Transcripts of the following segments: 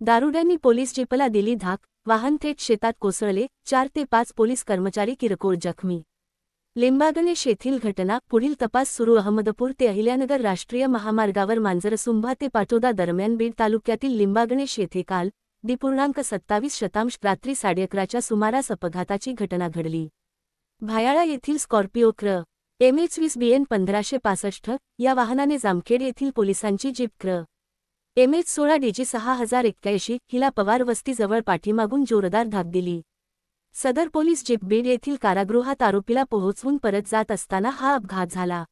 दारुड्यांनी police Jelepla दिली धाक, वाहन थेट शेतात कोसळले, 4 ते 5 पोलीस कर्मचारी किरकोळ जखमी. लिंबागणेश येथील घटना, पुढील तपास सुरू. अहमदपूर ते अहिल्यानगर राष्ट्रीय महामार्गावर मांजरसुंभा ते पाटोदा दरम्यान बीड तालुक्यातील लिंबागणेश येथे काल .27 रात्री 11:30च्या सुमारास अपघाताची घटना घडली. भायाळा येथील स्कॉर्पिओ क्र. MH20 BN 1565 या वाहनाने जामखेड येथील पोलिसांची जीप क्र. MH16 DG 6081 हिला पवार वस्तीजवळ पाठीमागून जोरदार धाक दिली. सदर पोलीस जीप बीड येथील कारागृहात आरोपीला पोहोचवून परत जात असताना हा अपघात झाला.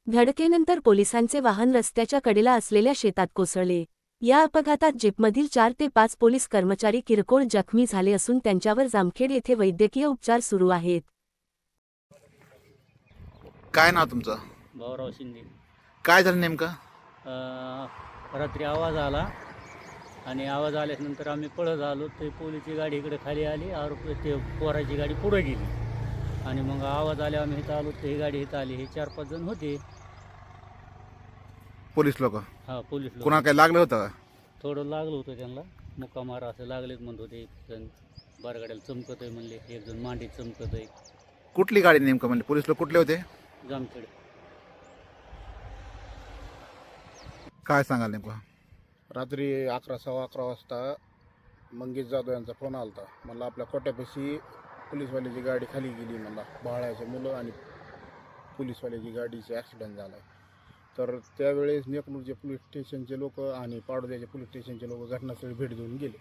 धडकेनंतर पोलिसांचे वाहन रस्त्याच्या कडेला असलेल्या शेतात कोसळले. या अपघातात जीपमधील 4 ते 5 पोलीस कर्मचारी किरकोळ जखमी झाले असून त्यांच्यावर जामखेड येथे वैद्यकीय उपचार सुरू आहेत. काय नाव तुमचं? भाऊराव शिंदे. काय झालं नेमकं? रात्री आवाज आला आणि आवाज आल्यानंतर आम्ही पळत आलो. ते पोलीसची गाडी इकडे खाली आली, आरोपी ते पोराची गाडी पुढे गेली आणि मग आवाज आल्यावर आम्ही इथं आलो. ते ही गाडी इथं आली. हे 4-5 जण होते पोलीस लोक. हां, पोलीस लोक. कुणा काय लागलं होतं का? थोडं लागलं होतं त्यांना, मुक्का मारा असं लागलेच म्हणत होते. एक जण बारगाड्याला चमकत आहे म्हणले, एक जण मांडीत चमकत आहे. कुठली गाडी नेमकं म्हणले? पोलीस लोक कुठले होते? जामखेड. काय सांगाल नेमकं? रात्री 11-11:15 वाजता मंगेश जाधव यांचा फोन आला होता. मला आपल्या कोट्यापाशी पोलीसवाल्याची गाडी खाली गेली, मला बाळाचे मुलं आणि पोलीसवाल्याची गाडीचा ॲक्सिडेंट झाला आहे. तर त्यावेळेस नेकनूरचे पोलीस स्टेशनचे लोक आणि पाडोद्याचे पोलीस स्टेशनचे लोक घटनास्थळी भेट देऊन गेले.